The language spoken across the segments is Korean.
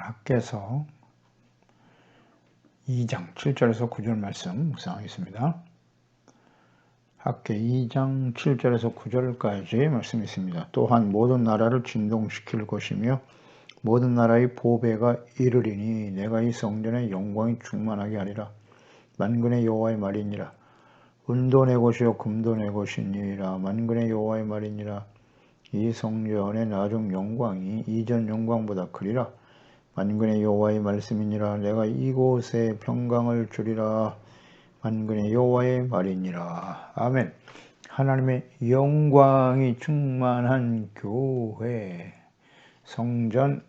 학개서 2장 7절에서 9절 말씀 묵상하겠습니다. 학개 2장 7절에서 9절까지 말씀이 있습니다. 또한 모든 나라를 진동시킬 것이며 모든 나라의 보배가 이르리니 내가 이 성전의 영광이 충만하게 하리라. 만군의 여호와의 말이니라. 은도 내 것이요 금도 내 것이니라. 만군의 여호와의 말이니라. 이 성전의 나중 영광이 이전 영광보다 크리라. 만군의 여호와의 말씀이니라. 내가 이곳에 평강을 주리라. 만군의 여호와의 말이니라. 아멘. 하나님의 영광이 충만한 교회, 성전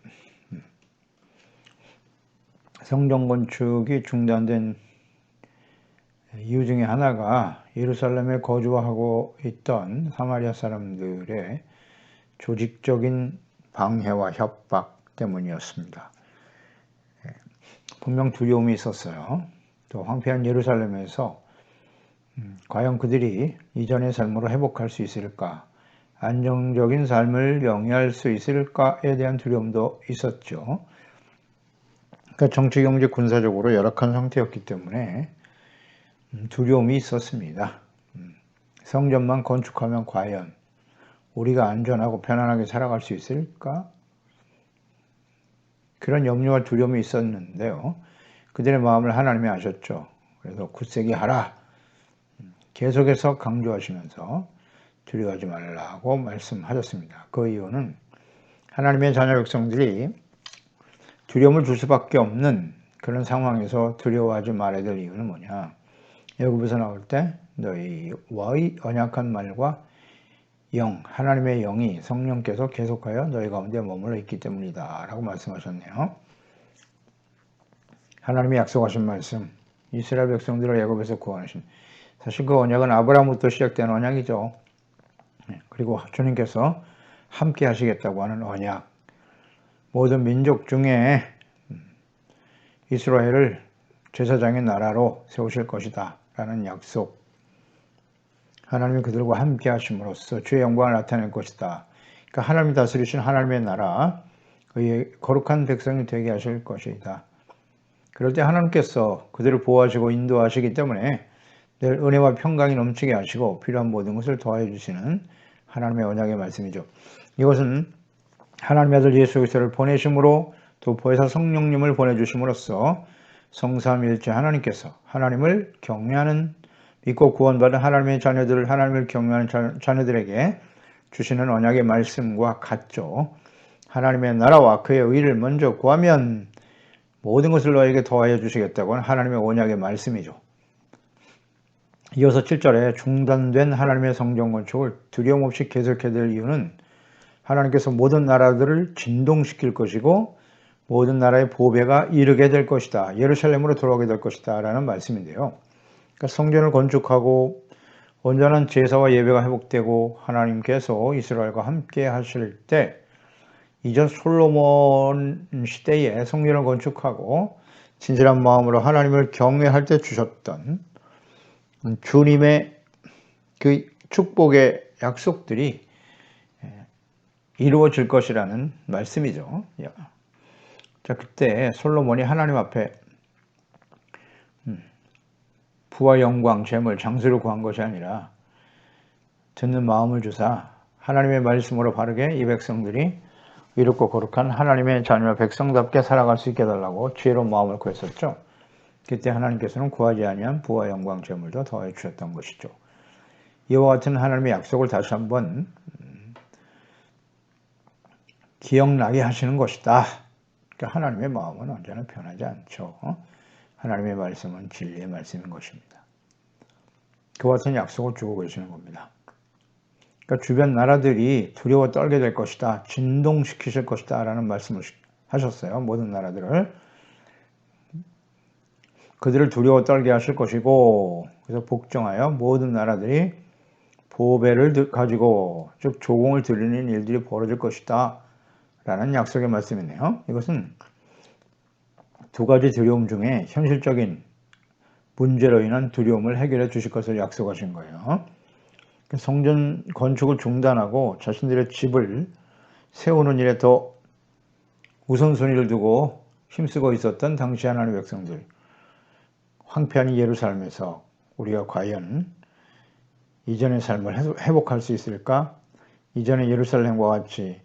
건축이 중단된 이유 중에 하나가 예루살렘에 거주하고 있던 사마리아 사람들의 조직적인 방해와 협박 때문이었습니다. 분명 두려움이 있었어요. 또 황폐한 예루살렘에서 과연 그들이 이전의 삶으로 회복할 수 있을까? 안정적인 삶을 영위할 수 있을까에 대한 두려움도 있었죠. 그러니까 정치, 경제, 군사적으로 열악한 상태였기 때문에 두려움이 있었습니다. 성전만 건축하면 과연 우리가 안전하고 편안하게 살아갈 수 있을까? 그런 염려와 두려움이 있었는데요. 그들의 마음을 하나님이 아셨죠. 그래서 굳세게 하라. 계속해서 강조하시면서 두려워하지 말라고 말씀하셨습니다. 그 이유는 하나님의 자녀 백성들이 두려움을 줄 수밖에 없는 그런 상황에서 두려워하지 말아야 될 이유는 뭐냐. 애굽에서 나올 때 너희와의 언약한 말과 영, 하나님의 영이 성령께서 계속하여 너희 가운데 머물러 있기 때문이다 라고 말씀하셨네요. 하나님이 약속하신 말씀, 이스라엘 백성들을 애굽에서 구원하신, 사실 그 언약은 아브라함부터 시작된 언약이죠. 그리고 주님께서 함께 하시겠다고 하는 언약, 모든 민족 중에 이스라엘을 제사장의 나라로 세우실 것이다 라는 약속, 하나님이 그들과 함께 하심으로써 주의 영광을 나타낼 것이다. 그러니까 하나님이 다스리신 하나님의 나라, 그의 거룩한 백성이 되게 하실 것이다. 그럴 때 하나님께서 그들을 보호하시고 인도하시기 때문에 늘 은혜와 평강이 넘치게 하시고 필요한 모든 것을 더하여 주시는 하나님의 언약의 말씀이죠. 이것은 하나님의 아들 예수 그리스도를 보내심으로 또 보혜사 성령님을 보내주심으로써 성삼위일체 하나님께서 하나님을 경외하는 믿고 구원받은 하나님의 자녀들을 하나님을 경외하는 자녀들에게 주시는 언약의 말씀과 같죠. 하나님의 나라와 그의 의를 먼저 구하면 모든 것을 너에게 더하여 주시겠다고 하는 하나님의 언약의 말씀이죠. 이어서 7절에 중단된 하나님의 성전 건축을 두려움 없이 계속해야 될 이유는 하나님께서 모든 나라들을 진동시킬 것이고 모든 나라의 보배가 이르게 될 것이다. 예루살렘으로 돌아오게 될 것이다 라는 말씀인데요. 그러니까 성전을 건축하고 온전한 제사와 예배가 회복되고 하나님께서 이스라엘과 함께 하실 때 이전 솔로몬 시대에 성전을 건축하고 진실한 마음으로 하나님을 경외할 때 주셨던 주님의 그 축복의 약속들이 이루어질 것이라는 말씀이죠. 자, 그때 솔로몬이 하나님 앞에 부와 영광, 재물, 장수를 구한 것이 아니라 듣는 마음을 주사 하나님의 말씀으로 바르게 이 백성들이 이롭고 거룩한 하나님의 자녀 백성답게 살아갈 수 있게 해달라고 지혜로운 마음을 구했었죠. 그때 하나님께서는 구하지 아니한 부와 영광, 재물도 더해 주셨던 것이죠. 이와 같은 하나님의 약속을 다시 한번 기억나게 하시는 것이다. 그러니까 하나님의 마음은 언제나 변하지 않죠. 하나님의 말씀은 진리의 말씀인 것입니다. 그와 같은 약속을 주고 계시는 겁니다. 그러니까 주변 나라들이 두려워 떨게 될 것이다. 진동시키실 것이다 라는 말씀을 하셨어요. 모든 나라들을. 그들을 두려워 떨게 하실 것이고 그래서 복종하여 모든 나라들이 보배를 가지고 즉 조공을 드리는 일들이 벌어질 것이다 라는 약속의 말씀이네요. 이것은 두 가지 두려움 중에 현실적인 문제로 인한 두려움을 해결해 주실 것을 약속하신 거예요. 성전 건축을 중단하고 자신들의 집을 세우는 일에 더 우선순위를 두고 힘쓰고 있었던 당시 하나님의 백성들, 황폐한 이 예루살렘에서 우리가 과연 이전의 삶을 회복할 수 있을까? 이전의 예루살렘과 같이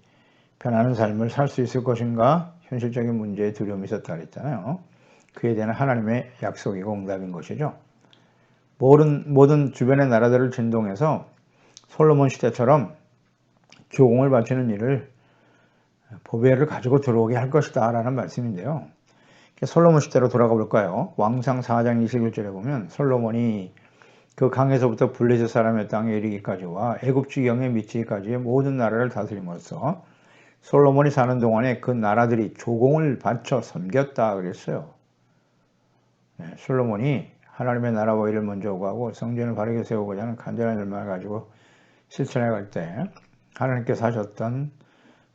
변하는 삶을 살 수 있을 것인가? 현실적인 문제에 두려움이 있었다 그랬잖아요. 그에 대한 하나님의 약속이고 응답인 것이죠. 모든 주변의 나라들을 진동해서 솔로몬 시대처럼 조공을 바치는 일을 보배를 가지고 들어오게 할 것이다 라는 말씀인데요. 솔로몬 시대로 돌아가 볼까요? 왕상 4장 21절에 보면 솔로몬이 그 강에서부터 블레셋 사람의 땅에 이르기까지와 애굽 지경에 미치기까지의 모든 나라를 다스림으로써 솔로몬이 사는 동안에 그 나라들이 조공을 바쳐 섬겼다 그랬어요. 솔로몬이 하나님의 나라와 일을 먼저 구하고 성전을 바르게 세우고자 하는 간절한 열망을 가지고 실천해 갈 때 하나님께서 하셨던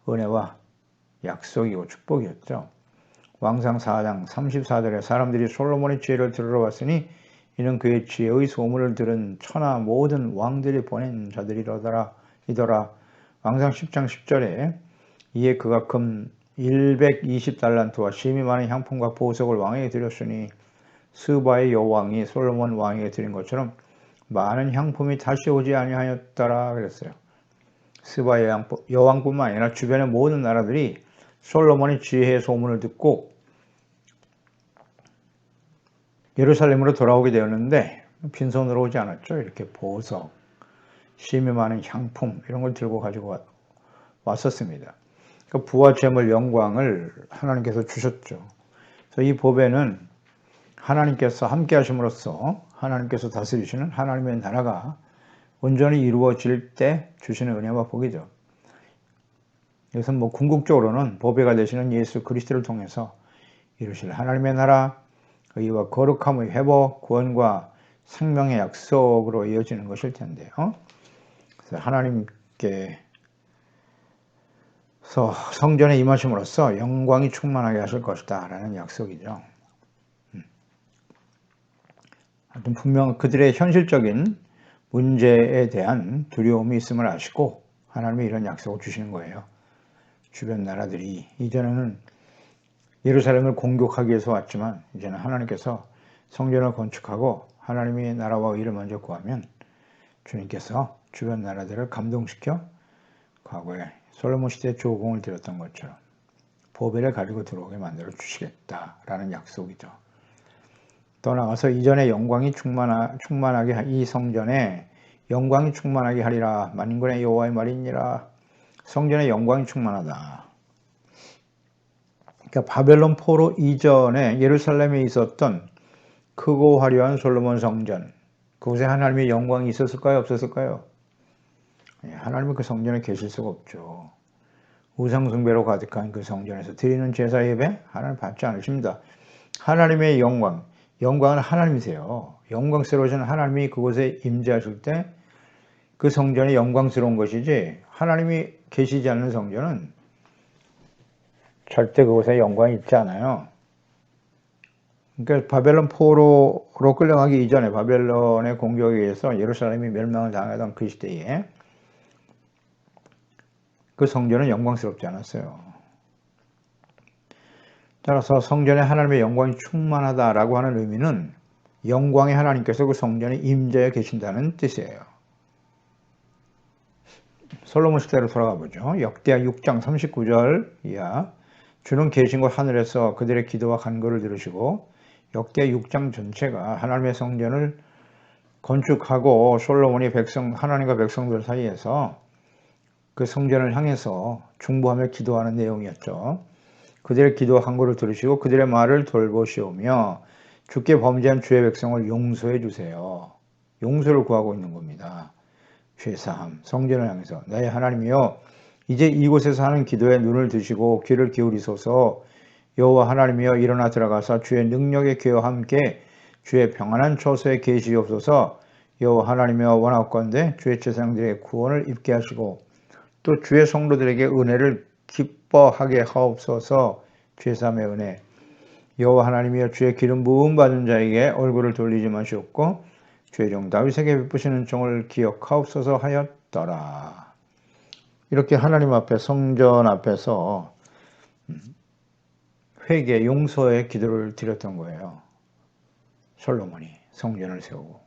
은혜와 약속이고 축복이었죠. 왕상 4장 34절에 사람들이 솔로몬의 지혜를 들으러 왔으니 이는 그의 지혜의 소문을 들은 천하 모든 왕들이 보낸 자들이더라. 왕상 10장 10절에 이에 그가 금 120달란트와 심히 많은 향품과 보석을 왕에게 드렸으니 스바의 여왕이 솔로몬 왕에게 드린 것처럼 많은 향품이 다시 오지 아니하였더라 그랬어요. 스바의 여왕뿐만 아니라 주변의 모든 나라들이 솔로몬의 지혜의 소문을 듣고 예루살렘으로 돌아오게 되었는데 빈손으로 오지 않았죠. 이렇게 보석, 심히 많은 향품 이런 걸 들고 가지고 왔었습니다. 그 부와 재물, 영광을 하나님께서 주셨죠. 그래서 이 보배는 하나님께서 함께 하심으로써 하나님께서 다스리시는 하나님의 나라가 온전히 이루어질 때 주시는 은혜와 복이죠. 이것은 궁극적으로는 보배가 되시는 예수 그리스도를 통해서 이루실 하나님의 나라, 의와 거룩함의 회복, 구원과 생명의 약속으로 이어지는 것일 텐데요. 그래서 하나님께서 성전에 임하심으로써 영광이 충만하게 하실 것이다 라는 약속이죠. 분명 그들의 현실적인 문제에 대한 두려움이 있음을 아시고 하나님이 이런 약속을 주시는 거예요. 주변 나라들이 이전에는 예루살렘을 공격하기 위해서 왔지만 이제는 하나님께서 성전을 건축하고 하나님의 나라와 의를 먼저 구하면 주님께서 주변 나라들을 감동시켜 과거에 솔로몬 시대에 조공을 드렸던 것처럼 보배를 가지고 들어오게 만들어 주시겠다라는 약속이죠. 더 나아가서 이전에 영광이 충만하게 이 성전에 영광이 충만하게 하리라. 만군의 여호와의 말이니라. 성전에 영광이 충만하다. 그러니까 바벨론 포로 이전에 예루살렘에 있었던 크고 화려한 솔로몬 성전, 그곳에 하나님의 영광이 있었을까요? 없었을까요? 하나님은 그 성전에 계실 수가 없죠. 우상 숭배로 가득한 그 성전에서 드리는 제사 예배 하나님 받지 않으십니다. 하나님의 영광은 하나님이세요. 영광스러우신 하나님이 그곳에 임재하실 때 그 성전이 영광스러운 것이지 하나님이 계시지 않는 성전은 절대 그곳에 영광이 있지 않아요. 그러니까 바벨론 포로로 끌려가기 이전에 바벨론의 공격에 의해서 예루살렘이 멸망을 당하던 그 시대에 그 성전은 영광스럽지 않았어요. 따라서 성전에 하나님의 영광이 충만하다라고 하는 의미는 영광의 하나님께서 그 성전에 임재해 계신다는 뜻이에요. 솔로몬 시대로 돌아가 보죠. 역대하 6장 39절 이하 주는 계신 곳 하늘에서 그들의 기도와 간구를 들으시고 역대하 6장 전체가 하나님의 성전을 건축하고 솔로몬이 하나님과 백성들 사이에서 그 성전을 향해서 중보하며 기도하는 내용이었죠. 그들의 기도와 간구를 들으시고 그들의 말을 돌보시오며 주께 범죄한 주의 백성을 용서해 주세요. 용서를 구하고 있는 겁니다. 죄사함, 성전을 향해서 나의 하나님이여 이제 이곳에서 하는 기도에 눈을 드시고 귀를 기울이소서. 여호와 하나님이여 일어나 들어가사 주의 능력의 기회와 함께 주의 평안한 처소에 계시옵소서. 여호와 하나님이여 원하건대 주의 제사장들의 구원을 입게 하시고 또 주의 성도들에게 은혜를 기뻐하게 하옵소서. 죄사함의 은혜. 여호와 하나님이여 주의 기름 부음 받은 자에게 얼굴을 돌리지 마시옵고 주의 종 다윗에게 베푸시는 종을 기억하옵소서 하였더라. 이렇게 하나님 앞에 성전 앞에서 회개, 용서의 기도를 드렸던 거예요. 솔로몬이 성전을 세우고.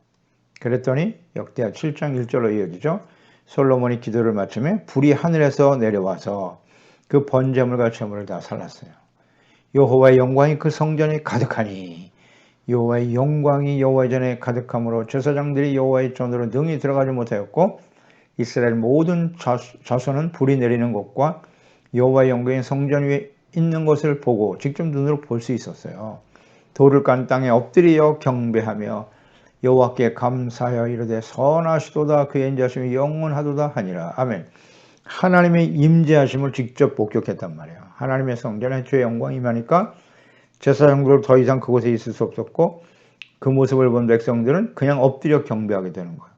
그랬더니 역대하 7장 1절로 이어지죠. 솔로몬이 기도를 마치며 불이 하늘에서 내려와서 그 번제물과 제물을 다 살랐어요. 여호와의 영광이 그 성전에 가득하니 여호와의 영광이 여호와의 전에 가득함으로 제사장들이 여호와의 전으로 능히 들어가지 못하였고 이스라엘 모든 자손은 불이 내리는 곳과 여호와의 영광이 성전 위에 있는 것을 보고 직접 눈으로 볼 수 있었어요. 돌을 깐 땅에 엎드려 경배하며 여호와께 감사하여 이르되 선하시도다 그의 인자하심이 영원하도다 하니라. 아멘. 하나님의 임재하심을 직접 목격했단 말이에요. 하나님의 성전에 주의 영광이 임하니까 제사장들은 더 이상 그곳에 있을 수 없었고 그 모습을 본 백성들은 그냥 엎드려 경배하게 되는 거예요.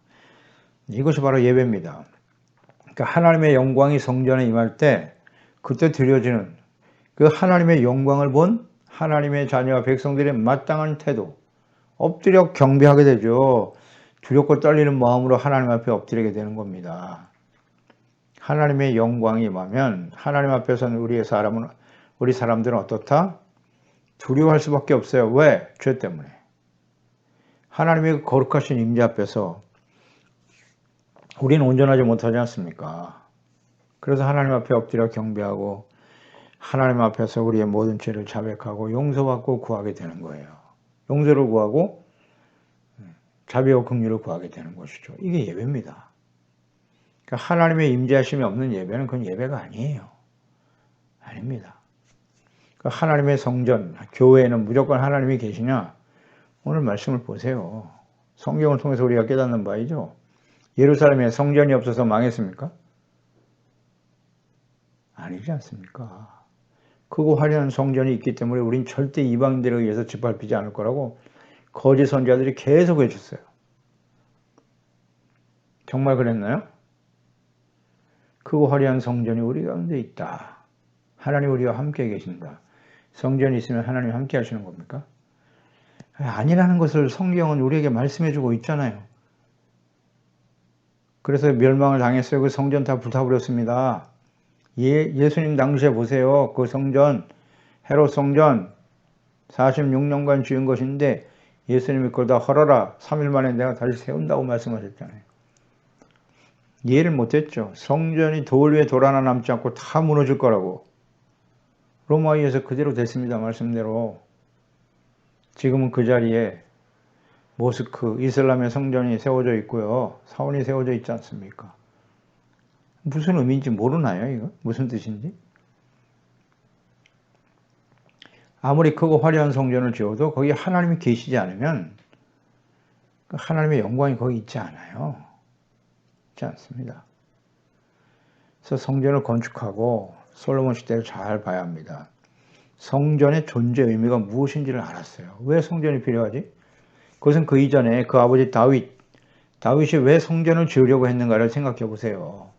이것이 바로 예배입니다. 그러니까 하나님의 영광이 성전에 임할 때 그때 드려지는 그 하나님의 영광을 본 하나님의 자녀와 백성들의 마땅한 태도, 엎드려 경배하게 되죠. 두렵고 떨리는 마음으로 하나님 앞에 엎드리게 되는 겁니다. 하나님의 영광이 임하면 하나님 앞에서는 우리 사람들은 어떻다? 두려워할 수밖에 없어요. 왜? 죄 때문에. 하나님의 거룩하신 임재 앞에서 우리는 온전하지 못하지 않습니까? 그래서 하나님 앞에 엎드려 경배하고 하나님 앞에서 우리의 모든 죄를 자백하고 용서받고 구하게 되는 거예요. 용서를 구하고 자비와 긍휼을 구하게 되는 것이죠. 이게 예배입니다. 그러니까 하나님의 임재하심이 없는 예배는 그건 예배가 아니에요. 아닙니다. 그러니까 하나님의 성전, 교회에는 무조건 하나님이 계시냐? 오늘 말씀을 보세요. 성경을 통해서 우리가 깨닫는 바이죠. 예루살렘에 성전이 없어서 망했습니까? 아니지 않습니까? 크고 화려한 성전이 있기 때문에 우린 절대 이방인들에 의해서 짓밟히지 않을 거라고 거짓 선지자들이 계속 해줬어요. 정말 그랬나요? 크고 화려한 성전이 우리 가운데 있다. 하나님 우리와 함께 계신다. 성전이 있으면 하나님 함께 하시는 겁니까? 아니라는 것을 성경은 우리에게 말씀해주고 있잖아요. 그래서 멸망을 당했어요. 그 성전 다 불타버렸습니다. 예수님 당시에 보세요. 그 성전, 헤롯 성전 46년간 지은 것인데 예수님이 그걸 다 헐어라. 3일 만에 내가 다시 세운다고 말씀하셨잖아요. 이해를 못했죠. 성전이 돌 위에 돌 하나 남지 않고 다 무너질 거라고. 로마에서 그대로 됐습니다. 말씀대로. 지금은 그 자리에 모스크, 이슬람의 성전이 세워져 있고요. 사원이 세워져 있지 않습니까? 무슨 의미인지 모르나요? 이거? 무슨 뜻인지? 아무리 크고 화려한 성전을 지어도 거기 하나님이 계시지 않으면 하나님의 영광이 거기 있지 않아요. 있지 않습니다. 그래서 성전을 건축하고 솔로몬 시대를 잘 봐야 합니다. 성전의 존재 의미가 무엇인지를 알았어요. 왜 성전이 필요하지? 그것은 그 이전에 그 아버지 다윗이 왜 성전을 지으려고 했는가를 생각해 보세요.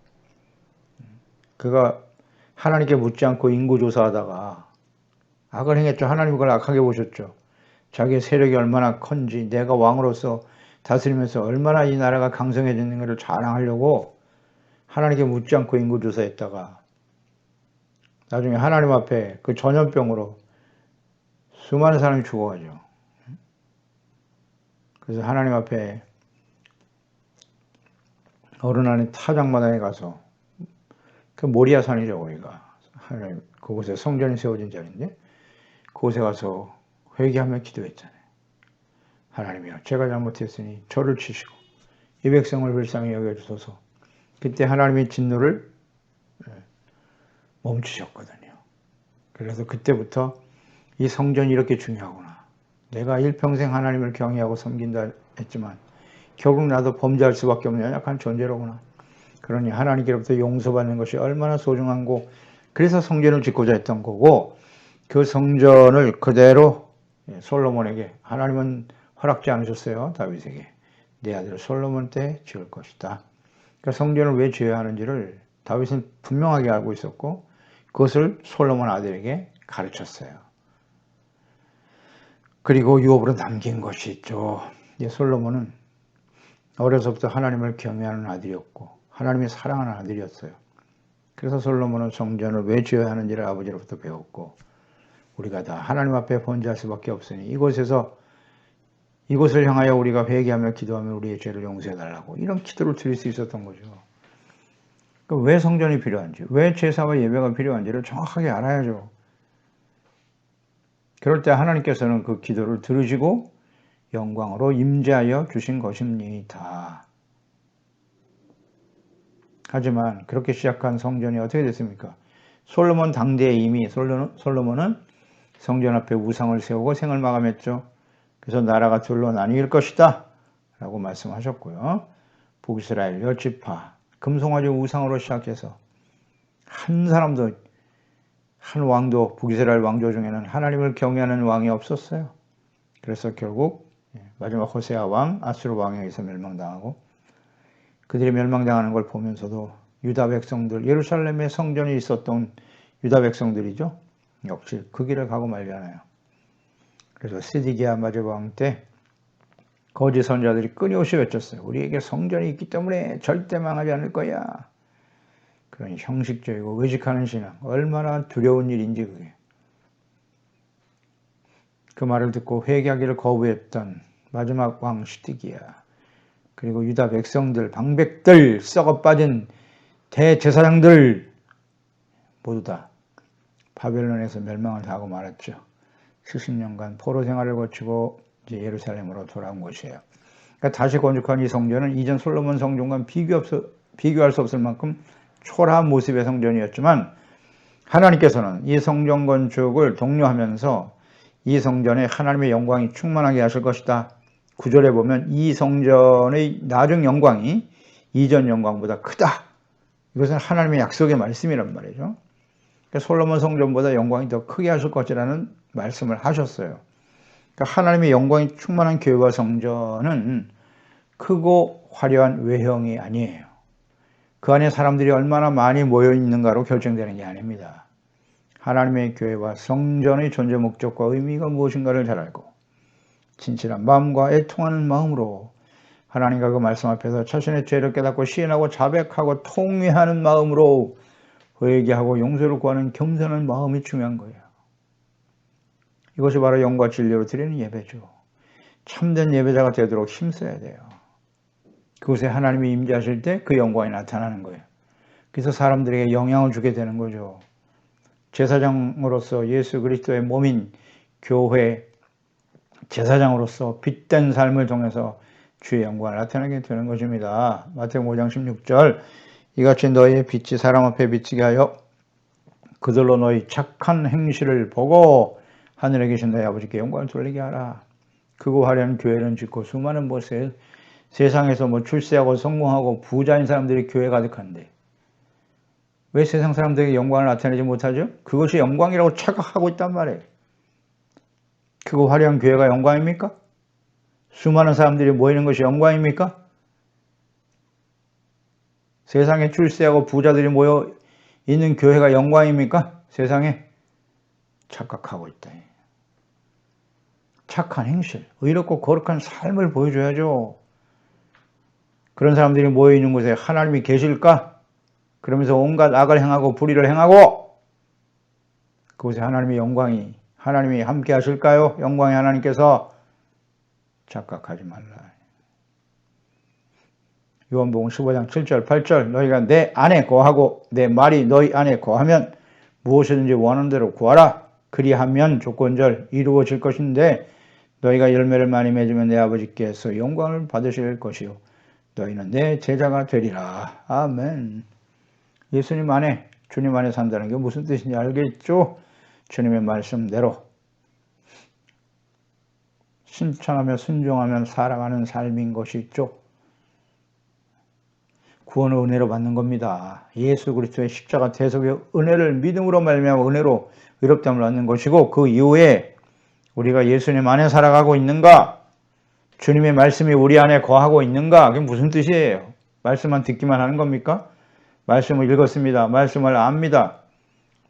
그가 하나님께 묻지 않고 인구조사하다가 악을 행했죠. 하나님 그걸 악하게 보셨죠. 자기의 세력이 얼마나 큰지 내가 왕으로서 다스리면서 얼마나 이 나라가 강성해지는가를 자랑하려고 하나님께 묻지 않고 인구조사했다가 나중에 하나님 앞에 그 전염병으로 수많은 사람이 죽어가죠. 그래서 하나님 앞에 어른하는 타작마당에 가서 그 모리아 산이죠, 거기가. 하나님 그곳에 성전이 세워진 자리인데 그곳에 가서 회개하며 기도했잖아요. 하나님이여, 제가 잘못했으니 저를 치시고 이 백성을 불쌍히 여겨주소서. 그때 하나님의 진노를 멈추셨거든요. 그래서 그때부터 이 성전이 이렇게 중요하구나. 내가 일평생 하나님을 경외하고 섬긴다 했지만 결국 나도 범죄할 수밖에 없는 연약한 존재로구나. 그러니 하나님께로부터 용서받는 것이 얼마나 소중한고 그래서 성전을 짓고자 했던 거고 그 성전을 그대로 솔로몬에게 하나님은 허락지 않으셨어요. 다윗에게. 내 아들 솔로몬 때 지을 것이다. 그러니까 성전을 왜 지어야 하는지를 다윗은 분명하게 알고 있었고 그것을 솔로몬 아들에게 가르쳤어요. 그리고 유업으로 남긴 것이 있죠. 솔로몬은 어려서부터 하나님을 경외하는 아들이었고 하나님이 사랑하는 아들이었어요. 그래서 솔로몬은 성전을 왜 지어야 하는지를 아버지로부터 배웠고 우리가 다 하나님 앞에 번제할 수밖에 없으니 이곳을 향하여 우리가 회개하며 기도하며 우리의 죄를 용서해달라고 이런 기도를 드릴 수 있었던 거죠. 그러니까 왜 성전이 필요한지, 왜 제사와 예배가 필요한지를 정확하게 알아야죠. 그럴 때 하나님께서는 그 기도를 들으시고 영광으로 임재하여 주신 것입니다. 하지만 그렇게 시작한 성전이 어떻게 됐습니까? 솔로몬 당대에 이미 솔로몬은 성전 앞에 우상을 세우고 생을 마감했죠. 그래서 나라가 둘로 나뉠 것이다 라고 말씀하셨고요. 북이스라엘 10지파 금송아지 우상으로 시작해서 한 왕도 북이스라엘 왕조 중에는 하나님을 경외하는 왕이 없었어요. 그래서 결국 마지막 호세아 왕, 아수르 왕에 의해서 멸망당하고 그들이 멸망당하는 걸 보면서도 유다 백성들, 예루살렘에 성전이 있었던 유다 백성들이죠. 역시 그 길을 가고 말잖아요. 그래서 시디기야 마지막 왕 때 거짓 선자들이 끊임없이 외쳤어요. 우리에게 성전이 있기 때문에 절대 망하지 않을 거야. 그런 형식적이고 의식하는 신앙, 얼마나 두려운 일인지 그게. 그 말을 듣고 회개하기를 거부했던 마지막 왕 시디기야, 그리고 유다 백성들, 방백들, 썩어빠진 대제사장들 모두 다 바벨론에서 멸망을 당하고 말았죠. 70년간 포로 생활을 거치고 이제 예루살렘으로 돌아온 것이에요. 그러니까 다시 건축한 이 성전은 이전 솔로몬 성전과 비교할 수 없을 만큼 초라한 모습의 성전이었지만 하나님께서는 이 성전 건축을 독려하면서 이 성전에 하나님의 영광이 충만하게 하실 것이다. 9절에 보면 이 성전의 나중 영광이 이전 영광보다 크다. 이것은 하나님의 약속의 말씀이란 말이죠. 그러니까 솔로몬 성전보다 영광이 더 크게 하실 것이라는 말씀을 하셨어요. 그러니까 하나님의 영광이 충만한 교회와 성전은 크고 화려한 외형이 아니에요. 그 안에 사람들이 얼마나 많이 모여 있는가로 결정되는 게 아닙니다. 하나님의 교회와 성전의 존재 목적과 의미가 무엇인가를 잘 알고 진실한 마음과 애통하는 마음으로 하나님과 그 말씀 앞에서 자신의 죄를 깨닫고 시인하고 자백하고 통회하는 마음으로 회개하고 용서를 구하는 겸손한 마음이 중요한 거예요. 이것이 바로 영과 진리로 드리는 예배죠. 참된 예배자가 되도록 힘써야 돼요. 그곳에 하나님이 임재하실 때 그 영광이 나타나는 거예요. 그래서 사람들에게 영향을 주게 되는 거죠. 제사장으로서 예수 그리스도의 몸인 교회 제사장으로서 빛된 삶을 통해서 주의 영광을 나타내게 되는 것입니다. 마태복음 5장 16절 이같이 너희의 빛이 사람 앞에 비치게 하여 그들로 너희 착한 행실을 보고 하늘에 계신 너희 아버지께 영광을 돌리게 하라. 크고 화려한 교회는 짓고 수많은 곳에 세상에서 출세하고 성공하고 부자인 사람들이 교회 가득한데 왜 세상 사람들에게 영광을 나타내지 못하죠? 그것이 영광이라고 착각하고 있단 말이에요. 크고 화려한 교회가 영광입니까? 수많은 사람들이 모이는 것이 영광입니까? 세상에 출세하고 부자들이 모여 있는 교회가 영광입니까? 세상에 착각하고 있다. 착한 행실, 의롭고 거룩한 삶을 보여줘야죠. 그런 사람들이 모여 있는 곳에 하나님이 계실까? 그러면서 온갖 악을 행하고 불의를 행하고 그곳에 하나님이 함께 하실까요? 영광의 하나님께서 착각하지 말라. 요한복음 15장 7절 8절 너희가 내 안에 거하고 내 말이 너희 안에 거하면 무엇이든지 원하는 대로 구하라. 그리하면 조건절 이루어질 것인데 너희가 열매를 많이 맺으면 내 아버지께서 영광을 받으실 것이요 너희는 내 제자가 되리라. 아멘. 예수님 안에 주님 안에 산다는 게 무슨 뜻인지 알겠죠? 주님의 말씀대로 신천하며 순종하며 살아가는 삶인 것이 있죠. 구원을 은혜로 받는 겁니다. 예수 그리스도의 십자가 대속의 은혜를 믿음으로 말미암아 은혜로 의롭다함을 얻는 것이고 그 이후에 우리가 예수님 안에 살아가고 있는가? 주님의 말씀이 우리 안에 거하고 있는가? 그게 무슨 뜻이에요? 말씀만 듣기만 하는 겁니까? 말씀을 읽었습니다. 말씀을 압니다.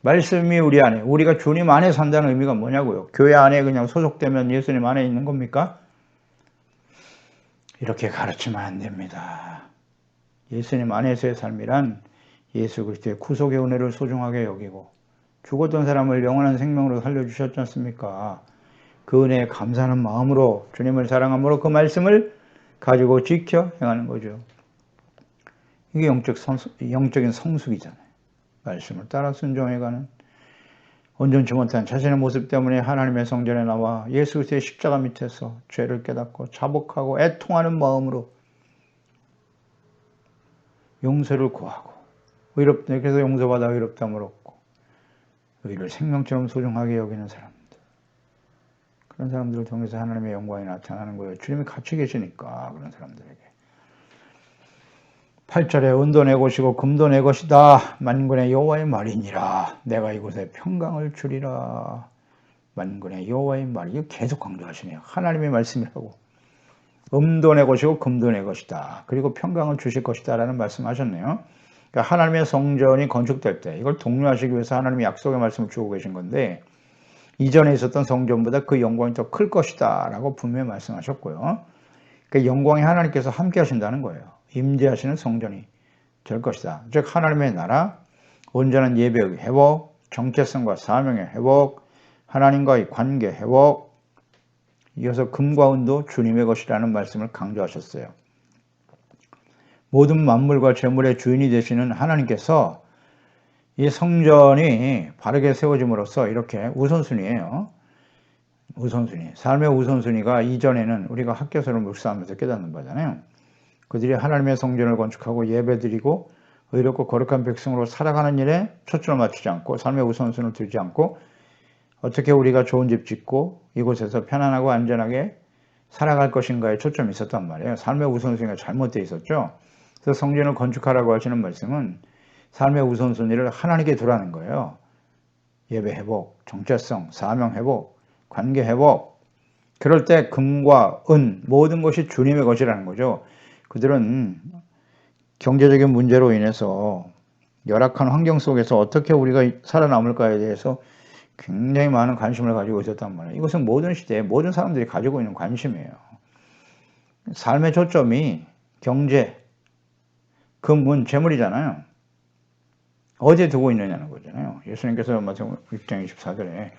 말씀이 우리 안에, 우리가 주님 안에 산다는 의미가 뭐냐고요? 교회 안에 그냥 소속되면 예수님 안에 있는 겁니까? 이렇게 가르치면 안 됩니다. 예수님 안에서의 삶이란 예수 그리스도의 구속의 은혜를 소중하게 여기고 죽었던 사람을 영원한 생명으로 살려주셨지 않습니까? 그 은혜에 감사하는 마음으로 주님을 사랑함으로 그 말씀을 가지고 지켜 행하는 거죠. 이게 영적인 성숙이잖아요. 말씀을 따라 순종해가는, 온전치 못한 자신의 모습 때문에 하나님의 성전에 나와 예수 그리스도의 십자가 밑에서 죄를 깨닫고 자복하고 애통하는 마음으로 용서를 구하고, 그래서 용서받아 의롭다함을 얻고 의를 생명처럼 소중하게 여기는 사람들, 그런 사람들을 통해서 하나님의 영광이 나타나는 거예요. 주님이 같이 계시니까. 그런 사람들에게 8절에 은도 내 것이고 금도 내 것이다. 만군의 여호와의 말이니라. 내가 이곳에 평강을 주리라. 만군의 여호와의 말이. 이거 계속 강조하시네요. 하나님의 말씀이라고. 은도 내 것이고 금도 내 것이다. 그리고 평강을 주실 것이다 라는 말씀하셨네요. 그러니까 하나님의 성전이 건축될 때 이걸 독려하시기 위해서 하나님이 약속의 말씀을 주고 계신 건데, 이전에 있었던 성전보다 그 영광이 더 클 것이다 라고 분명히 말씀하셨고요. 그 영광이 하나님께서 함께 하신다는 거예요. 임재하시는 성전이 될 것이다. 즉 하나님의 나라, 온전한 예배의 회복, 정체성과 사명의 회복, 하나님과의 관계 회복, 이어서 금과 은도 주님의 것이라는 말씀을 강조하셨어요. 모든 만물과 재물의 주인이 되시는 하나님께서 이 성전이 바르게 세워짐으로써 이렇게 우선순위예요. 우선순위. 삶의 우선순위가 이전에는 우리가 학교서를 묵상하면서 깨닫는 바잖아요. 그들이 하나님의 성전을 건축하고 예배드리고 의롭고 거룩한 백성으로 살아가는 일에 초점을 맞추지 않고, 삶의 우선순위를 두지 않고 어떻게 우리가 좋은 집 짓고 이곳에서 편안하고 안전하게 살아갈 것인가에 초점이 있었단 말이에요. 삶의 우선순위가 잘못되어 있었죠. 그래서 성전을 건축하라고 하시는 말씀은 삶의 우선순위를 하나님께 두라는 거예요. 예배 회복, 정체성, 사명 회복, 관계 회복. 그럴 때 금과 은 모든 것이 주님의 것이라는 거죠. 그들은 경제적인 문제로 인해서 열악한 환경 속에서 어떻게 우리가 살아남을까에 대해서 굉장히 많은 관심을 가지고 있었단 말이에요. 이것은 모든 시대에 모든 사람들이 가지고 있는 관심이에요. 삶의 초점이 경제, 금, 은, 재물이잖아요. 어디에 두고 있느냐는 거잖아요. 예수님께서 마태복음 6장 24절에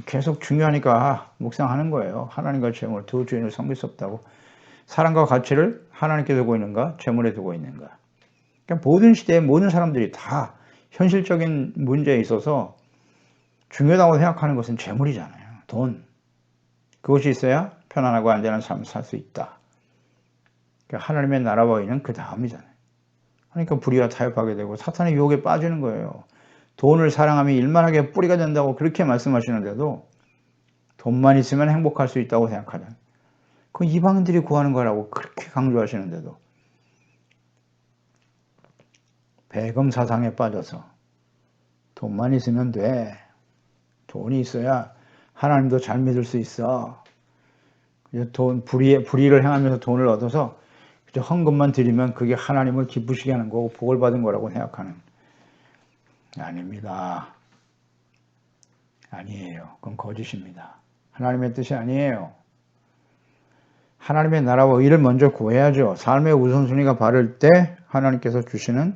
계속 중요하니까 묵상하는 거예요. 하나님과 재물 두 주인을 섬길 수 없다고. 사랑과 가치를 하나님께 두고 있는가, 재물에 두고 있는가. 그러니까 모든 시대에 모든 사람들이 다 현실적인 문제에 있어서 중요하다고 생각하는 것은 재물이잖아요. 돈. 그것이 있어야 편안하고 안전한 삶을 살 수 있다. 그러니까 하나님의 나라와 의는 그 다음이잖아요. 그러니까 불의와 타협하게 되고 사탄의 유혹에 빠지는 거예요. 돈을 사랑하면 일만하게 뿌리가 된다고 그렇게 말씀하시는데도 돈만 있으면 행복할 수 있다고 생각하잖아요. 그 이방인들이 구하는 거라고 그렇게 강조하시는데도 배금 사상에 빠져서 돈만 있으면 돼. 돈이 있어야 하나님도 잘 믿을 수 있어. 불의를 행하면서 돈을 얻어서 헌금만 드리면 그게 하나님을 기쁘시게 하는 거고 복을 받은 거라고 생각하는. 아닙니다. 아니에요. 그건 거짓입니다. 하나님의 뜻이 아니에요. 하나님의 나라와 의를 먼저 구해야죠. 삶의 우선순위가 바를 때 하나님께서 주시는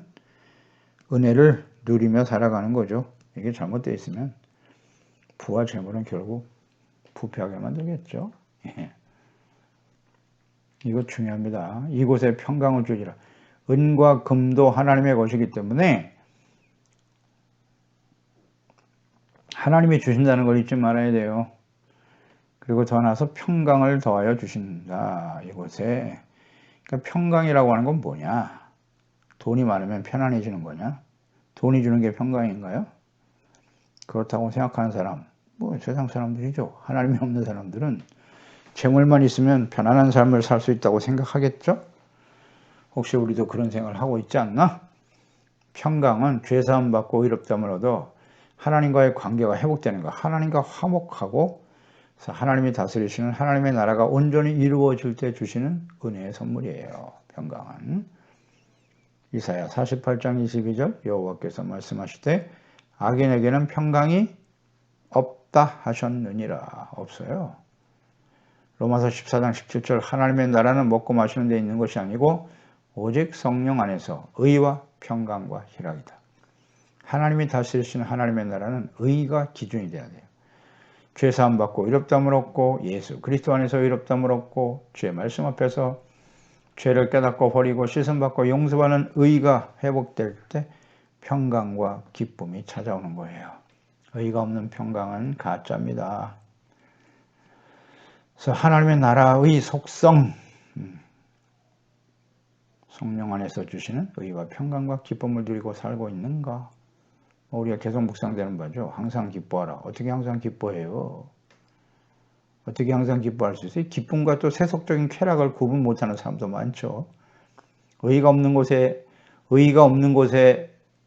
은혜를 누리며 살아가는 거죠. 이게 잘못되어 있으면 부와 재물은 결국 부패하게 만들겠죠. 예. 이거 중요합니다. 이곳에 평강을 주리라. 은과 금도 하나님의 것이기 때문에 하나님이 주신다는 걸 잊지 말아야 돼요. 그리고 더 나아서 평강을 더하여 주신다. 이곳에. 그러니까 평강이라고 하는 건 뭐냐? 돈이 많으면 편안해지는 거냐? 돈이 주는 게 평강인가요? 그렇다고 생각하는 사람, 세상 사람들이죠. 하나님이 없는 사람들은 재물만 있으면 편안한 삶을 살 수 있다고 생각하겠죠? 혹시 우리도 그런 생각을 하고 있지 않나? 평강은 죄사함 받고 의롭다함을 얻어 하나님과의 관계가 회복되는 것, 하나님과 화목하고 하나님이 다스리시는 하나님의 나라가 온전히 이루어질 때 주시는 은혜의 선물이에요. 평강은. 이사야 48장 22절 여호와께서 말씀하시되 악인에게는 평강이 없다 하셨느니라. 없어요. 로마서 14장 17절 하나님의 나라는 먹고 마시는 데 있는 것이 아니고 오직 성령 안에서 의와 평강과 희락이다. 하나님이 다스리시는 하나님의 나라는 의가 기준이 돼야 돼요. 죄 사함 받고 의롭다함을 얻고 예수 그리스도 안에서 의롭다함을 얻고 주의 말씀 앞에서 죄를 깨닫고 버리고 씻음 받고 용서받는 의가 회복될 때 평강과 기쁨이 찾아오는 거예요. 의가 없는 평강은 가짜입니다. 그래서 하나님의 나라의 속성, 성령 안에서 주시는 의와 평강과 기쁨을 누리고 살고 있는가? 우리가 계속 묵상되는 바죠. 항상 기뻐하라. 어떻게 항상 기뻐해요? 어떻게 항상 기뻐할 수 있어요? 기쁨과 또 세속적인 쾌락을 구분 못하는 사람도 많죠. 의가 없는 곳에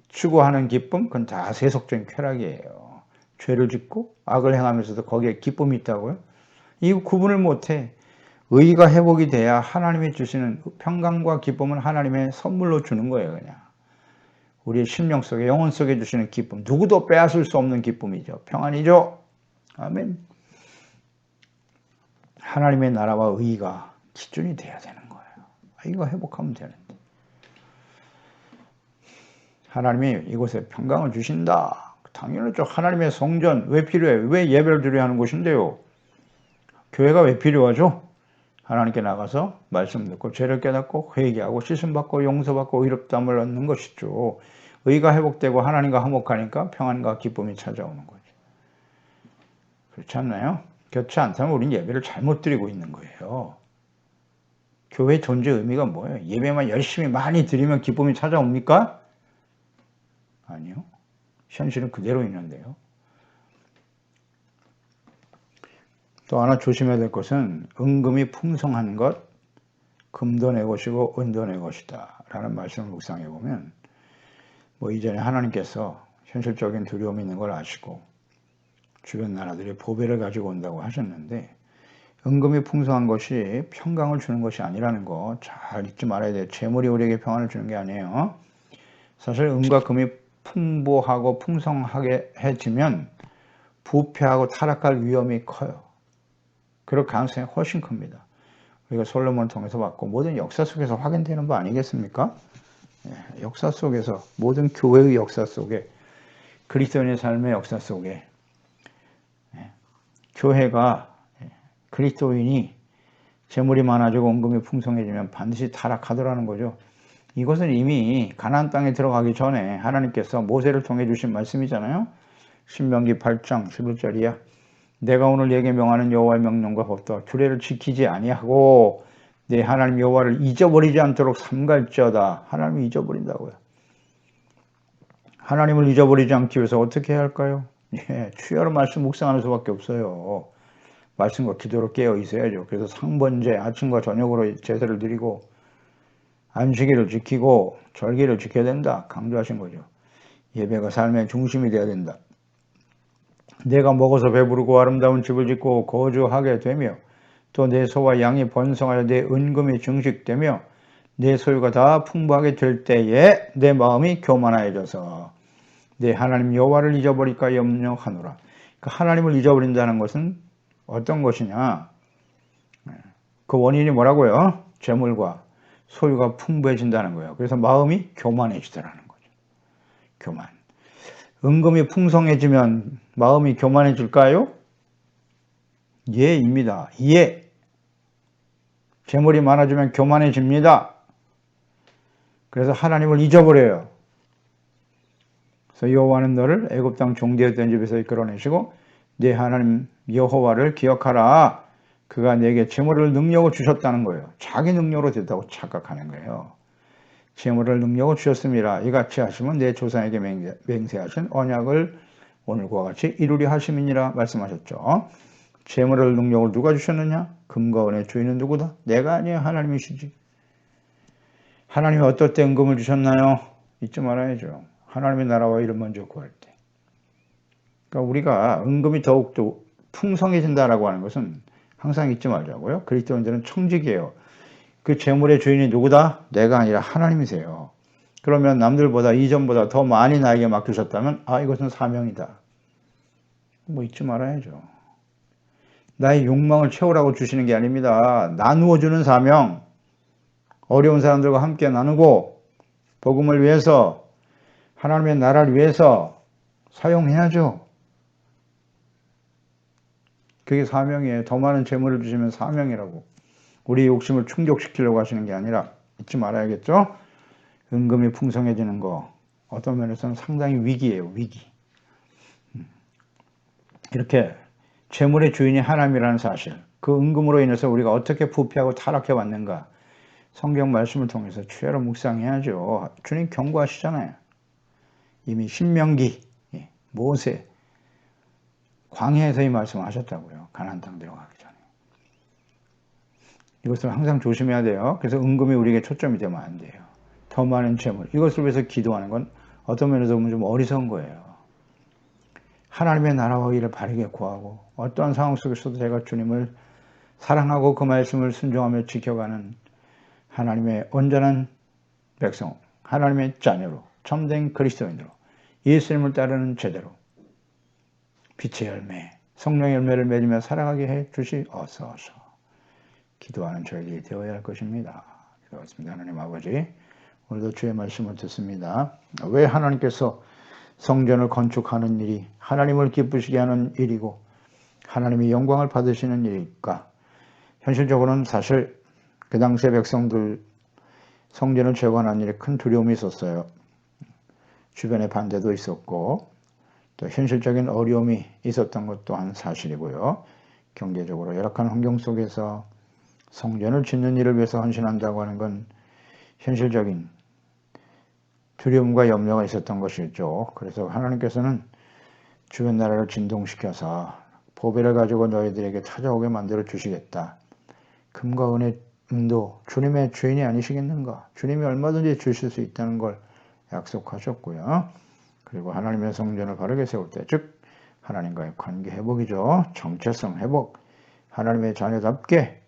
추구하는 기쁨, 그건 다 세속적인 쾌락이에요. 죄를 짓고 악을 행하면서도 거기에 기쁨이 있다고요? 이 구분을 못해. 의가 회복이 돼야 하나님이 주시는 평강과 기쁨은 하나님의 선물로 주는 거예요. 그냥 우리의 심령 속에 영혼 속에 주시는 기쁨, 누구도 빼앗을 수 없는 기쁨이죠. 평안이죠. 아멘. 하나님의 나라와 의가 기준이 돼야 되는 거예요. 이거 회복하면 되는데 하나님이 이곳에 평강을 주신다. 당연하죠. 하나님의 성전 왜 필요해? 왜 예배를 드려야 하는 곳인데요? 교회가 왜 필요하죠? 하나님께 나가서 말씀 듣고 죄를 깨닫고 회개하고 씻음받고 용서받고 의롭다함을 얻는 것이죠. 의가 회복되고 하나님과 화목하니까 평안과 기쁨이 찾아오는 거죠. 그렇지 않나요? 그렇지 않다면 우리는 예배를 잘못 드리고 있는 거예요. 교회 존재 의미가 뭐예요? 예배만 열심히 많이 드리면 기쁨이 찾아옵니까? 아니요. 현실은 그대로 있는데요. 또 하나 조심해야 될 것은 은금이 풍성한 것, 금도 내 것이고 은도 내 것이다 라는 말씀을 묵상해 보면 이전에 하나님께서 현실적인 두려움이 있는 걸 아시고 주변 나라들이 보배를 가지고 온다고 하셨는데 은금이 풍성한 것이 평강을 주는 것이 아니라는 거 잘 잊지 말아야 돼요. 재물이 우리에게 평안을 주는 게 아니에요. 사실 은과 금이 풍부하고 풍성하게 해지면 부패하고 타락할 위험이 커요. 그럴 가능성이 훨씬 큽니다. 우리가 솔로몬을 통해서 봤고 모든 역사 속에서 확인되는 거 아니겠습니까? 역사 속에서 모든 교회의 역사 속에 그리스도인의 삶의 역사 속에 교회가 그리스도인이 재물이 많아지고 은금이 풍성해지면 반드시 타락하더라는 거죠. 이것은 이미 가나안 땅에 들어가기 전에 하나님께서 모세를 통해 주신 말씀이잖아요. 신명기 8장 11절이야. 내가 오늘 네게 명하는 여호와의 명령과 법도와 규례를 지키지 아니하고 내 하나님 여호와를 잊어버리지 않도록 삼갈지어다. 하나님을 잊어버린다고요. 하나님을 잊어버리지 않기 위해서 어떻게 해야 할까요? 추여로 말씀 묵상하는 수밖에 없어요. 말씀과 기도로 깨어 있어야죠. 그래서 상번제 아침과 저녁으로 제사를 드리고 안식일을 지키고 절기를 지켜야 된다. 강조하신 거죠. 예배가 삶의 중심이 되어야 된다. 내가 먹어서 배부르고 아름다운 집을 짓고 거주하게 되며 또 내 소와 양이 번성하여 내 은금이 증식되며 내 소유가 다 풍부하게 될 때에 내 마음이 교만하여져서 내 하나님 여호와를 잊어버릴까 염려하노라. 그러니까 하나님을 잊어버린다는 것은 어떤 것이냐? 그 원인이 뭐라고요? 재물과 소유가 풍부해진다는 거예요. 그래서 마음이 교만해지더라는 거죠. 교만. 은금이 풍성해지면 마음이 교만해질까요? 예입니다. 예. 재물이 많아지면 교만해집니다. 그래서 하나님을 잊어버려요. 그래서 여호와는 너를 애굽 땅 종되었던 집에서 이끌어내시고 네 하나님 여호와를 기억하라. 그가 내게 재물을 능력을 주셨다는 거예요. 자기 능력으로 됐다고 착각하는 거예요. 재물을 능력을 주셨습니다. 이같이 하시면 내 조상에게 맹세하신 언약을 오늘과 같이 이루리 하심이니라 말씀하셨죠. 재물을 능력을 누가 주셨느냐? 금과 은의 주인은 누구다? 내가 아니에요. 하나님이시지. 하나님이 어떨 때 은금을 주셨나요? 잊지 말아야죠. 하나님의 나라와 이를 먼저 구할 때. 그러니까 우리가 은금이 더욱더 풍성해진다라고 하는 것은 항상 잊지 말자고요. 그리스도인들은 청직이에요. 그 재물의 주인이 누구다? 내가 아니라 하나님이세요. 그러면 남들보다 이전보다 더 많이 나에게 맡기셨다면 이것은 사명이다. 잊지 말아야죠. 나의 욕망을 채우라고 주시는 게 아닙니다. 나누어 주는 사명. 어려운 사람들과 함께 나누고 복음을 위해서 하나님의 나라를 위해서 사용해야죠. 그게 사명이에요. 더 많은 재물을 주시면 사명이라고. 우리 욕심을 충족시키려고 하시는 게 아니라 잊지 말아야겠죠? 은금이 풍성해지는 거 어떤 면에서는 상당히 위기예요. 위기. 이렇게 재물의 주인이 하나님이라는 사실, 그 은금으로 인해서 우리가 어떻게 부패하고 타락해 왔는가 성경 말씀을 통해서 추야로 묵상해야죠. 주님 경고하시잖아요. 이미 신명기, 모세, 광야에서 이 말씀을 하셨다고요. 가나안 땅 들어가기 전에. 이것을 항상 조심해야 돼요. 그래서 은금이 우리에게 초점이 되면 안 돼요. 더 많은 재물, 이것을 위해서 기도하는 건 어떤 면에서 보면 좀 어리석은 거예요. 하나님의 나라와 일을 바르게 구하고 어떠한 상황 속에서도 제가 주님을 사랑하고 그 말씀을 순종하며 지켜가는 하나님의 온전한 백성, 하나님의 자녀로, 참된 그리스도인으로 예수님을 따르는 제대로 빛의 열매, 성령의 열매를 맺으며 살아가게 해 주시옵소서. 기도하는 저희들이 되어야 할 것입니다. 기도하겠습니다. 하나님 아버지, 오늘도 주의 말씀을 듣습니다. 왜 하나님께서 성전을 건축하는 일이 하나님을 기쁘시게 하는 일이고 하나님의 영광을 받으시는 일일까? 현실적으로는 사실 그 당시의 백성들 성전을 재건하는 일에 큰 두려움이 있었어요. 주변에 반대도 있었고 또 현실적인 어려움이 있었던 것 또한 사실이고요. 경제적으로 열악한 환경 속에서 성전을 짓는 일을 위해서 헌신한다고 하는 건 현실적인 두려움과 염려가 있었던 것이죠. 그래서 하나님께서는 주변 나라를 진동시켜서 보배를 가지고 너희들에게 찾아오게 만들어 주시겠다. 금과 은의 은도 주님의 주인이 아니시겠는가? 주님이 얼마든지 주실 수 있다는 걸 약속하셨고요. 그리고 하나님의 성전을 바르게 세울 때, 즉 하나님과의 관계 회복이죠. 정체성 회복, 하나님의 자녀답게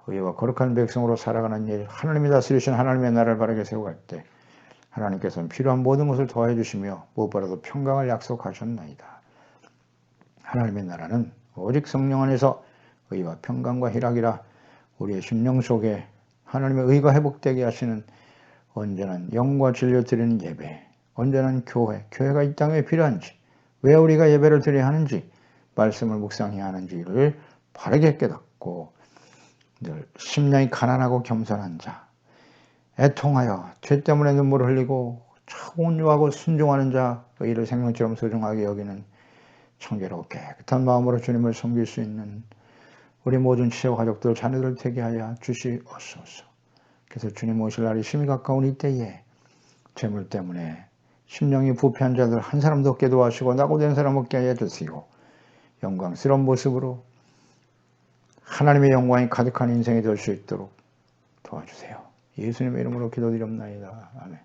의와 거룩한 백성으로 살아가는 일, 하나님이 다스리신 하나님의 나라를 바르게 세워갈 때 하나님께서는 필요한 모든 것을 도와해 주시며 무엇보다도 평강을 약속하셨나이다. 하나님의 나라는 오직 성령 안에서 의와 평강과 희락이라. 우리의 심령 속에 하나님의 의가 회복되게 하시는 온전한 영과 진리를 드리는 예배, 온전한 교회, 교회가 이 땅에 필요한지, 왜 우리가 예배를 드려야 하는지, 말씀을 묵상해야 하는지를 바르게 깨닫고 늘 심령이 가난하고 겸손한 자, 애통하여 죄 때문에 눈물을 흘리고 온유하고 순종하는 자, 의를 생명처럼 소중하게 여기는 청결하고 깨끗한 마음으로 주님을 섬길 수 있는 우리 모든 지체와 가족들, 자녀들 되게 하여 주시옵소서. 그래서 주님 오실 날이 심히 가까운 이때에 재물 때문에 심령이 부패한 자들 한 사람도 없게 도와주시고 낙오된 사람 없게 하여 주시고 영광스러운 모습으로 하나님의 영광이 가득한 인생이 될 수 있도록 도와주세요. 예수님의 이름으로 기도드립니다. 아멘.